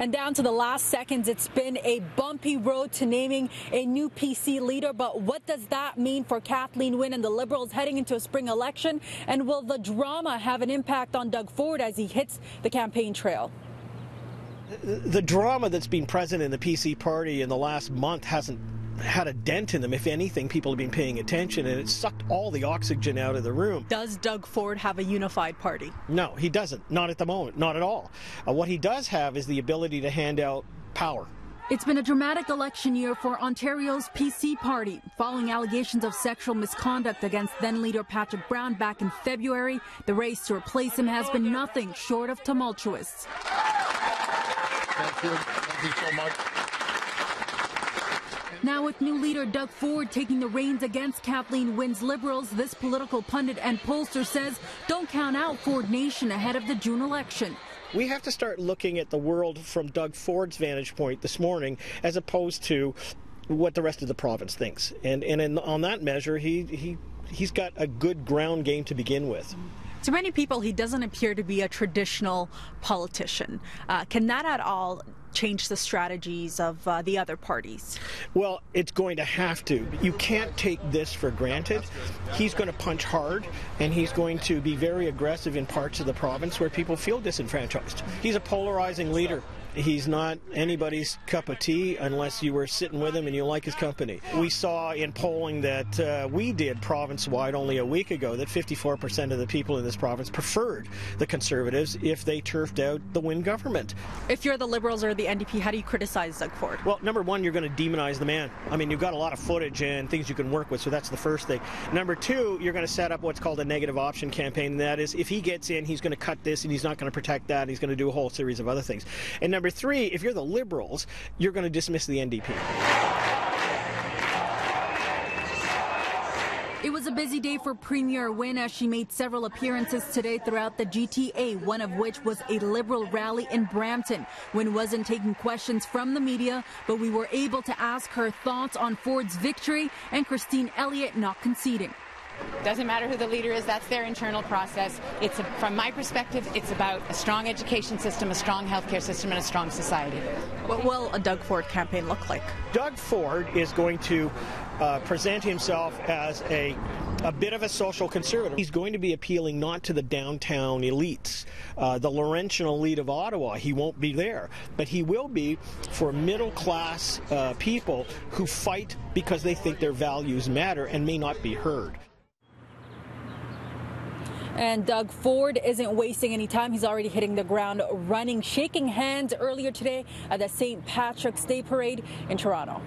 And down to the last seconds, it's been a bumpy road to naming a new PC leader. But what does that mean for Kathleen Wynne and the Liberals heading into a spring election? And will the drama have an impact on Doug Ford as he hits the campaign trail? The drama that's been present in the PC party in the last month hasn't had a dent in them. If anything, people have been paying attention, and it sucked all the oxygen out of the room. Does Doug Ford have a unified party? No, he doesn't. Not at the moment. Not at all. What he does have is the ability to hand out power. It's been a dramatic election year for Ontario's PC party. Following allegations of sexual misconduct against then-leader Patrick Brown back in February, the race to replace him has been nothing short of tumultuous. Thank you. Thank you so much. Now with new leader Doug Ford taking the reins against Kathleen Wynne's Liberals, this political pundit and pollster says don't count out Ford Nation ahead of the June election. We have to start looking at the world from Doug Ford's vantage point this morning as opposed to what the rest of the province thinks. And on that measure, he's got a good ground game to begin with. To many people, he doesn't appear to be a traditional politician. Can that at all change the strategies of the other parties? Well, it's going to have to. You can't take this for granted. He's going to punch hard, and he's going to be very aggressive in parts of the province where people feel disenfranchised. He's a polarizing leader. He's not anybody's cup of tea unless you were sitting with him and you like his company. We saw in polling that we did province-wide only a week ago that 54% of the people in this province preferred the Conservatives if they turfed out the Wynne government. If you're the Liberals or the NDP, how do you criticize Doug Ford? Well, number one, you're going to demonize the man. I mean, you've got a lot of footage and things you can work with, so that's the first thing. Number two, you're going to set up what's called a negative option campaign, and that is if he gets in, he's going to cut this and he's not going to protect that, and he's going to do a whole series of other things. And number three, if you're the Liberals, you're going to dismiss the NDP. It was a busy day for Premier Wynne as she made several appearances today throughout the GTA, one of which was a Liberal rally in Brampton. Wynne wasn't taking questions from the media, but we were able to ask her thoughts on Ford's victory and Christine Elliott not conceding. Doesn't matter who the leader is, that's their internal process. From my perspective, it's about a strong education system, a strong healthcare system, and a strong society. What will a Doug Ford campaign look like? Doug Ford is going to present himself as a bit of a social conservative. He's going to be appealing not to the downtown elites, the Laurentian elite of Ottawa. He won't be there, but he will be for middle-class people who fight because they think their values matter and may not be heard. And Doug Ford isn't wasting any time. He's already hitting the ground running, shaking hands earlier today at the St. Patrick's Day Parade in Toronto.